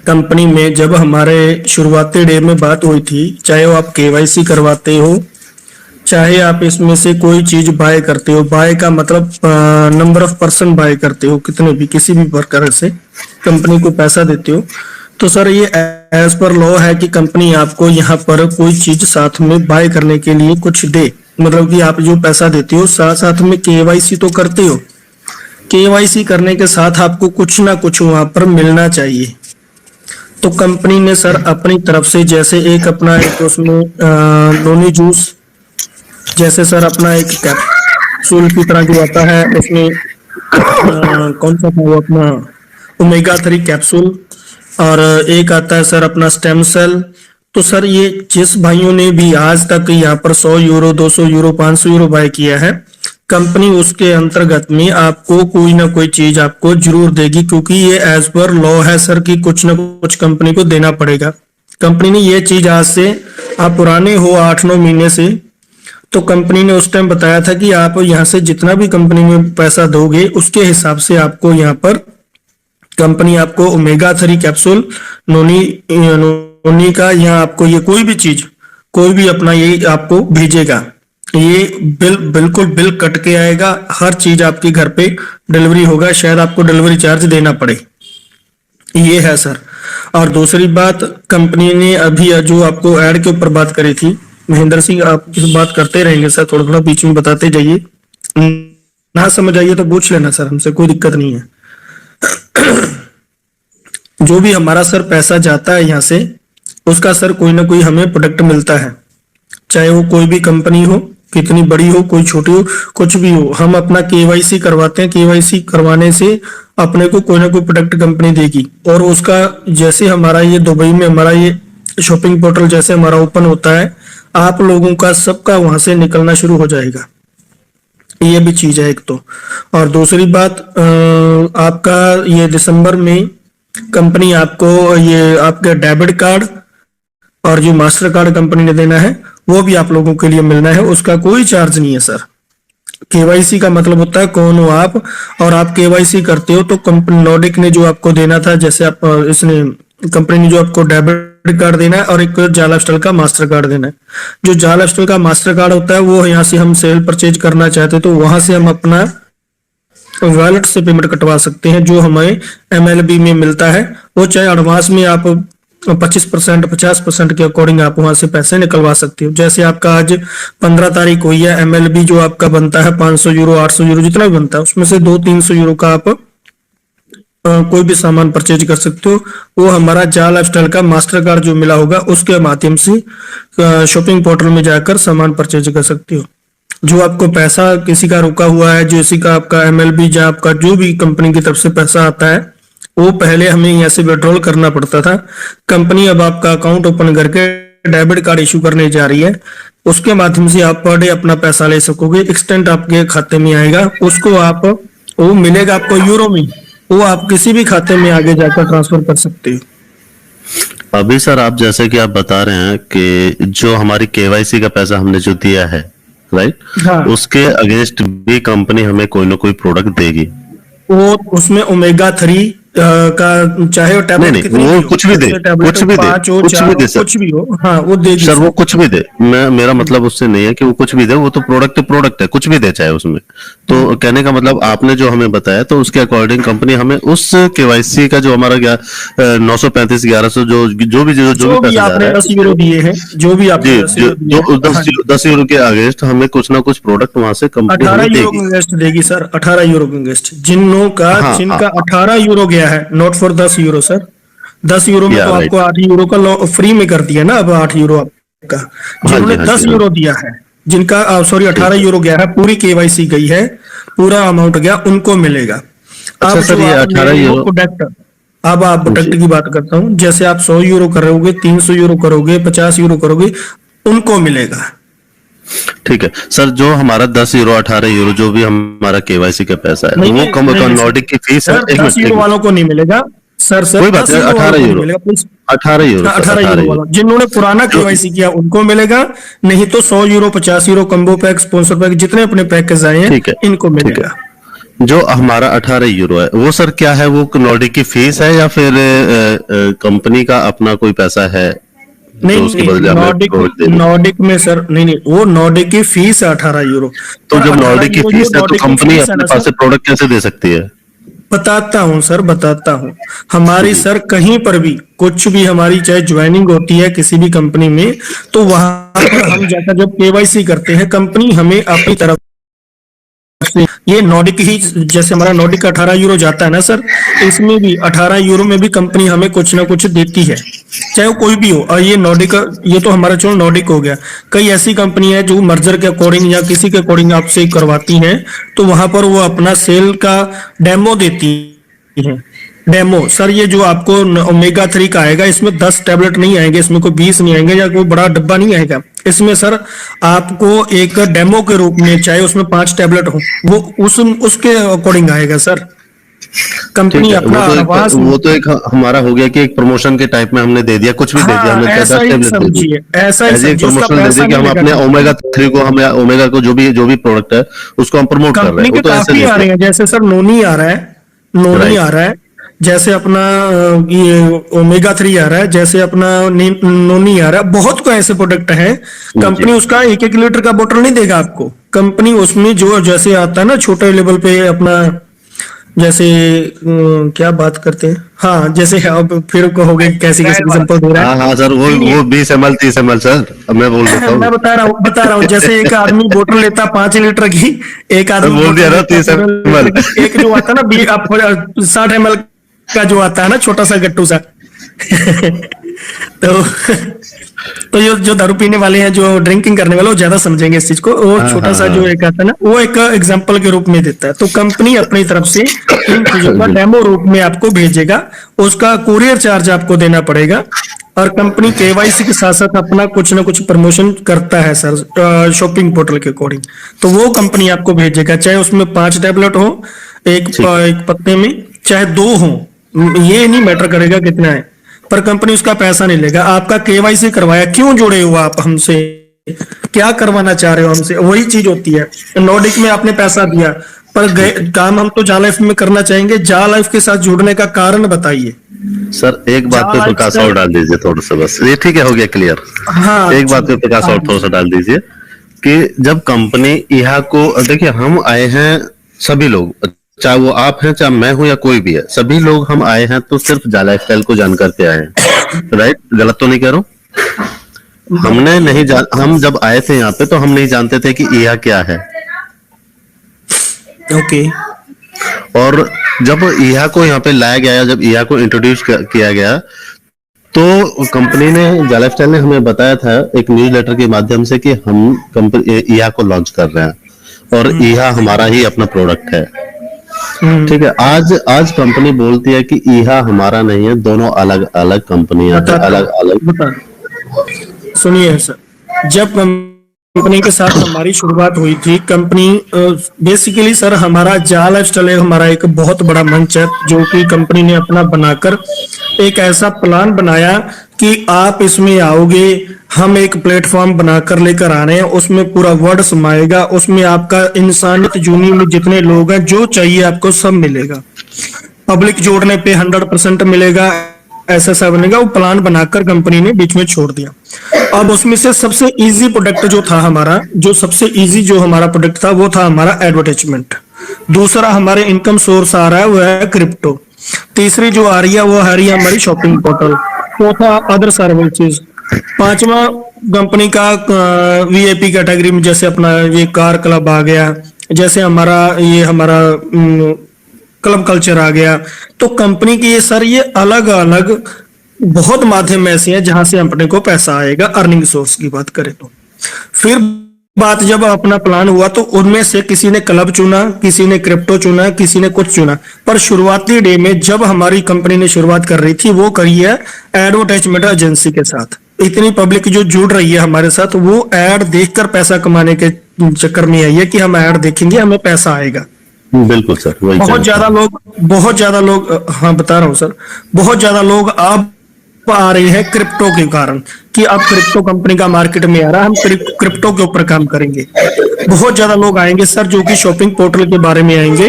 Company में जब हमारे शुरुआती डे में बात हुई थी, चाहे वो आप केवाईसी करवाते हो, चाहे आप इसमें से कोई चीज बाय करते हो, बाय का मतलब नंबर ऑफ पर्सन बाय करते हो, कितने भी किसी भी प्रकार से कंपनी को पैसा देते हो, तो सर ये एज पर लॉ है कि कंपनी आपको यहाँ पर कोई चीज साथ में बाय करने के लिए कुछ दे। मतलब कि आप जो पैसा देते हो साथ साथ में केवाईसी तो करते हो, केवाईसी करने के साथ आपको कुछ ना कुछ वहां पर मिलना चाहिए। तो कंपनी ने सर अपनी तरफ से जैसे एक अपना एक उसमें नोनी जूस, जैसे सर अपना एक कैप्सूल की तरह जो आता है उसमें कौन सा था वो अपना ओमेगा 3 कैप्सूल, और एक आता है सर अपना स्टेम सेल। तो सर ये जिस भाइयों ने भी आज तक यहाँ पर 100 यूरो 200 यूरो 500 यूरो बाय किया है, कंपनी उसके अंतर्गत में आपको कोई ना कोई चीज आपको जरूर देगी, क्योंकि ये एज पर लॉ है सर कि कुछ ना कुछ कंपनी को देना पड़ेगा। कंपनी ने ये चीज आज से, आप पुराने हो 8-9 महीने से, तो कंपनी ने उस टाइम बताया था कि आप यहाँ से जितना भी कंपनी में पैसा दोगे उसके हिसाब से आपको यहाँ पर कंपनी आपको ओमेगा 3 कैप्सूल नोनी का, या आपको ये कोई भी चीज कोई भी अपना ये आपको भेजेगा। ये बिल्कुल बिल कट के आएगा, हर चीज आपके घर पे डिलीवरी होगा, शायद आपको डिलीवरी चार्ज देना पड़े। ये है सर। और दूसरी बात, कंपनी ने अभी जो आपको ऐड के ऊपर बात करी थी, महेंद्र सिंह आप बात करते रहेंगे सर, थोड़ा थोड़ा बीच में बताते जाइए, ना समझ आइए तो पूछ लेना सर, हमसे कोई दिक्कत नहीं है। जो भी हमारा सर पैसा जाता है यहाँ से, उसका सर कोई ना कोई हमें प्रोडक्ट मिलता है, चाहे वो कोई भी कंपनी हो, कितनी बड़ी हो, कोई छोटी हो, कुछ भी हो। हम अपना केवाईसी करवाते हैं, केवाईसी करवाने से अपने को कोई ना कोई प्रोडक्ट कंपनी देगी, और उसका जैसे हमारा ये दुबई में हमारा ये शॉपिंग पोर्टल जैसे हमारा ओपन होता है, आप लोगों का सबका वहां से निकलना शुरू हो जाएगा। ये भी चीज है एक तो। और दूसरी बात, आपका ये दिसंबर में कंपनी आपको ये आपका डेबिट कार्ड और जो मास्टर कार्ड कंपनी ने देना है वो भी आप लोगों के लिए मिलना है, उसका कोई चार्ज नहीं है सर। केवाईसी का मतलब होता है कौन हो आप, और आप केवाईसी करते हो तो कंपनी नॉर्डिक ने जो आपको देना था, जैसे आप इसने कंपनी ने जो आपको डेबिट कार्ड देना है और एक जाला स्टाइल का मास्टर कार्ड देना है। जो जाला स्टाइल का मास्टर कार्ड होता है वो यहाँ से हम सेल परचेज करना चाहते हैं तो वहां से हम अपना वॉलेट से पेमेंट कटवा सकते हैं, जो हमें MLB में मिलता है। वो चाहे एडवांस में आप 25% 50% के अकॉर्डिंग आप वहां से पैसे निकलवा सकते हो। जैसे आपका आज 15 तारीख हुई है, MLB जो आपका बनता है 500 यूरो 800 यूरो जितना भी बनता है, उसमें से 200-300 यूरो का आप कोई भी सामान परचेज कर सकते हो। वो हमारा जा लाइफस्टाइल का मास्टर कार्ड जो मिला होगा उसके माध्यम से शॉपिंग पोर्टल में जाकर सामान परचेज कर सकते हो। जो आपको पैसा किसी का रुका हुआ है, जो इसी का आपका MLB या आपका जो भी कंपनी की तरफ से पैसा आता है, वो पहले हमें यहाँ से विड्रॉल करना पड़ता था। कंपनी अब आपका अकाउंट ओपन करके डेबिट कार्ड इशू करने जा रही है, उसके माध्यम से आप पर डे अपना पैसा ले सकोगे। एक्सटेंट आपके खाते में आएगा, उसको आप वो मिलेगा आपको यूरो में, वो आप किसी भी खाते में आगे जाकर ट्रांसफर कर सकते हो। अभी सर आप जैसे कि आप बता रहे हैं कि जो हमारी केवाईसी का पैसा हमने जो दिया है, राइट, हाँ, उसके अगेंस्ट भी कंपनी हमें कोई ना कोई प्रोडक्ट देगी। वो उसमें ओमेगा 3 का चाहे वो टैबलेट नहीं कितनी वो भी कुछ भी दे, कुछ भी दे, कुछ भी दे सर, कुछ भी हो, हाँ वो देगी सर सर। वो कुछ भी दे। मेरा मतलब उससे नहीं है कि वो कुछ भी दे, वो तो प्रोडक्ट है, कुछ भी दे चाहे उसमें। तो कहने का मतलब आपने जो हमें बताया तो उसके अकॉर्डिंग कंपनी हमें उस केवाईसी का जो हमारा 935 1100 जो भी पैसा जा आपने रहा है 10 यूरो दिए हैं, जो भी आपने जी, 10 यूरो दिए हैं, 10 यूरो के अगेंस्ट हमें कुछ ना कुछ प्रोडक्ट वहां से कंपनी 18 हमें यूरो देगी। का इन्वेस्ट देगी सर, 18 यूरो का इन्वेस्ट जिनका हाँ जिनका 18 यूरो गया है, not for 10 euro sir. 10 euro में तो राइट, आपको 8 यूरो का फ्री में कर दिया ना, अब 8 यूरो आपका। हाँ जी, जिन्होंने हाँ 10 जी, यूरो दिया है, जिनका सॉरी 18 यूरो गया है, पूरी केवाईसी गई है, पूरा अमाउंट गया, उनको मिलेगा। अच्छा अब सर, जो ये आप ले 18 रहे हो यूरो प्रोडक्ट, अब आप प्रोडक्ट जी, की बात करता हूँ, जैसे आप 100 यूरो करोगे, 300 यूरो करोगे, 50 यूरो करोगे, उनको मिलेगा। ठीक है सर। जो हमारा 10 यूरो 18 यूरो जो भी हमारा केवाईसी का पैसा है, नहीं वो नहीं कम नहीं सर, नॉर्डिक की फीस है। सर एक 10 मिनट, यूरो वालों को नहीं मिलेगा सर, कोई बात 10 नहीं, यूरो वालों 18 को नहीं यूरो, मिलेगा please. 18 euro sir, 18 18 euro euro वाला जिन्होंने पुराना जो केवाईसी किया उनको मिलेगा, नहीं तो 100 euro 50 euro combo pack sponsor pack जितने अपने पैकेज आए हैं ठीक है, इनको ठीक है, मिलेगा। जो हमारा 18 यूरो है वो सर क्या है, वो नॉर्डिक की फीस है या फिर कंपनी का अपना कोई पैसा है नहीं जो उसके नहीं, बदले हमें नॉर्डिक प्रोडक्ट देनी? नॉर्डिक में सर, नहीं नहीं, वो नॉर्डिक की फीस है 18 यूरो। तो पर जब अठारह नॉर्डिक की यूरो जो फीस है तो नॉर्डिक की कंपनी फीस है अपने ना पास सर, से प्रोडक्ट कैसे दे सकती है? बताता हूँ सर, बताता हूँ। हमारी जी। सर कहीं पर भी कुछ भी हमारी चाहे ज्वाइनिंग होती है किसी भी कंपनी में, तो वहां पर हम जाकर जब केवाईसी करते हैं, कंपनी हमें अपनी तरफ से ये नॉर्डिक ही, जैसे हमारा नॉर्डिक का 18 यूरो जाता है ना सर, इसमें भी 18 यूरो में भी कंपनी हमें कुछ ना कुछ देती है, चाहे वो कोई भी हो। और ये नॉर्डिक, ये तो हमारा चलो नॉर्डिक हो गया। कई ऐसी कंपनी है जो मर्जर के अकॉर्डिंग या किसी के अकॉर्डिंग आपसे करवाती हैं, तो वहां पर वो अपना सेल का डेमो देती है। डेमो सर, ये जो आपको ओमेगा 3 का आएगा, इसमें 10 टैबलेट नहीं आएंगे, इसमें कोई 20 नहीं आएंगे, या कोई बड़ा डब्बा नहीं आएगा। इसमें सर आपको एक डेमो के रूप में, चाहे उसमें 5 टैबलेट हो, वो उसके अकॉर्डिंग आएगा सर। ठीक कंपनी है, अपना आवाज, वो तो एक हमारा हो गया कि एक प्रमोशन के टाइप में हमने दे दिया, कुछ भी दे दिया हाँ हमने, चाहे ऐसा 10 ही टेबलेट दे दी, समझिए, ऐसा ही एज एक समझिए, उसका प्रमोशनल दे पैसा दिया कि नहीं हम लेगा अपने कंपनी। ओमेगा 3 को, हमें ओमेगा को जो भी प्रोडक्ट है उसको हम प्रमोट कर रहे कंपनी हैं, वो के तो ऐसे काफी दे आ रहे दिया। हैं, जैसे सर नोनी आ रहा है, नोनी राइट। आ रहा है, जैसे अपना ये ओमेगा 3 आ रहा है, जैसे अपना नोनी आ रहा है, बहुत को ऐसे प्रोडक्ट हैं। जी। कंपनी उसका 1-1 लीटर का बोतल नहीं देगा आपको। कंपनी उसमें जो जैसे आता है ना छोटे लेवल पे अपना, जैसे क्या बात करते हैं, हाँ जैसे अब फिर कहोगे कैसी कैसी एग्जांपल दे रहा है। हाँ हाँ सर, नहीं नहीं, वो 20 ml 30 ml सर, अब मैं बोल देता मैं हूँ। बता रहा हूँ, जैसे एक आदमी बोतल लेता 5 लीटर की, एक मैं आदमी बोल दिया बोतल ना लेता 30 ml। 15 लीटर की, एक जो आता है ना 60 ml का जो आता है ना छोटा सा गट्टू सा। तो तो ये जो दारू पीने वाले हैं, जो ड्रिंकिंग करने वाले, वो ज्यादा समझेंगे इस चीज को। वो हाँ छोटा हाँ सा जो हाँ। एक आता है ना, वो एक एग्जांपल के रूप में देता है। तो कंपनी अपनी तरफ से इन चीजों का बिल्कुल। डेमो रूप में आपको भेजेगा, उसका कुरियर चार्ज आपको देना पड़ेगा। और कंपनी केवाईसी के साथ साथ अपना कुछ ना कुछ प्रमोशन करता है सर, शॉपिंग पोर्टल के अकॉर्डिंग। तो वो कंपनी आपको भेजेगा, चाहे उसमें 5 टैबलेट हो ठीक है। एक पत्ते में, चाहे 2 हो, ये नहीं मैटर करेगा कितना है, पर कंपनी उसका पैसा नहीं लेगा। आपका केवाईसी करवाया, क्यों जुड़े हो आप हमसे, क्या करवाना चाह रहे हो हमसे, वही चीज होती है। नॉर्डिक में आपने पैसा दिया, पर काम हम तो जा लाइफ में करना चाहेंगे। जा लाइफ के साथ जुड़ने का कारण बताइए। सर एक बात जा पे लाइफ प्रकाश से, और डाल दीजिए थोड़ा सा, बस ये ठीक है, हो गया क्लियर। हाँ एक बात पे चलिए, प्रकाश और थोड़ा सा डाल दीजिए कि जब कंपनी यहाँ को, देखिए हम आए हैं सभी लोग, चाहे वो आप हैं चाहे मैं हूं या कोई भी है, सभी लोग हम आए हैं तो सिर्फ जा लाइफस्टाइल को जान करके आए हैं। राइट, गलत तो नहीं कह रहा हूं? हमने नहीं जान, हम जब आए थे यहाँ पे तो हम नहीं जानते थे कि यह क्या है। ओके, और जब ईहा को यहाँ पे लाया गया, जब ईहा को इंट्रोड्यूस किया गया, तो कंपनी ने, जाला स्टाइल ने हमें बताया था एक न्यूज़लेटर के माध्यम से कि हम कंपनी ईहा को लॉन्च कर रहे हैं और ईहा हमारा ही अपना प्रोडक्ट है। ठीक है, आज आज कंपनी बोलती है कि ईहा हमारा नहीं है, दोनों अलग अलग कंपनियां हैं, बताता अलग अलग। हूँ, बता सुनिए सर। जब कंपनी के साथ हमारी शुरुआत हुई थी, कंपनी बेसिकली सर, हमारा जा लाइफस्टाइल हमारा एक बहुत बड़ा मंच है, जो कि कंपनी ने अपना बनाकर एक ऐसा प्लान बनाया कि आप इसमें आओगे, हम एक प्लेटफॉर्म बनाकर लेकर आ रहे हैं, उसमें पूरा वर्ड समाएगा, उसमें आपका इंसानियत जूनी में जितने लोग हैं, जो चाहिए आपको सब मिलेगा। पब्लिक जोड़ने पे 100% मिलेगा, ऐसा सा बनेगा। वो प्लान बनाकर कंपनी ने बीच में छोड़ दिया। अब उसमें से सबसे इजी प्रोडक्ट जो था हमारा, जो सबसे इजी जो हमारा प्रोडक्ट था, वो था हमारा एडवर्टाइजमेंट। दूसरा हमारे इनकम सोर्स आ रहा है वो है क्रिप्टो। तीसरी जो आ रही है वो आ रही है हमारी शॉपिंग पोर्टल। चौथा अदर सर्विसेज। पांचवा कंपनी का वीआईपी कैटेगरी में, जैसे अपना ये कार क्लब आ गया, जैसे हमारा ये हमारा क्लब कल्चर आ गया। तो कंपनी की ये सर, ये अलग अलग बहुत माध्यम ऐसे हैं जहां से अपने को पैसा आएगा। अर्निंग सोर्स की बात करें तो फिर बात जब अपना प्लान हुआ, तो उनमें से किसी ने क्लब चुना, किसी ने क्रिप्टो चुना, किसी ने कुछ चुना। पर शुरुआती डे में जब हमारी कंपनी ने शुरुआत कर रही थी, वो करी है एडवर्टाइजमेंट एजेंसी के साथ। इतनी पब्लिक जो जुड़ रही है हमारे साथ, वो एड देखकर पैसा कमाने के चक्कर में आई है कि हम एड देखेंगे हमें पैसा आएगा। बिल्कुल सर, वही बहुत ज्यादा लोग, हाँ बता रहा हूँ सर, बहुत ज्यादा लोग अब आ रहे हैं क्रिप्टो के कारण, कि अब क्रिप्टो कंपनी का मार्केट में आ रहा है, हम क्रिप्टो के ऊपर काम करेंगे। बहुत ज्यादा लोग आएंगे सर, जो कि शॉपिंग पोर्टल के बारे में आएंगे।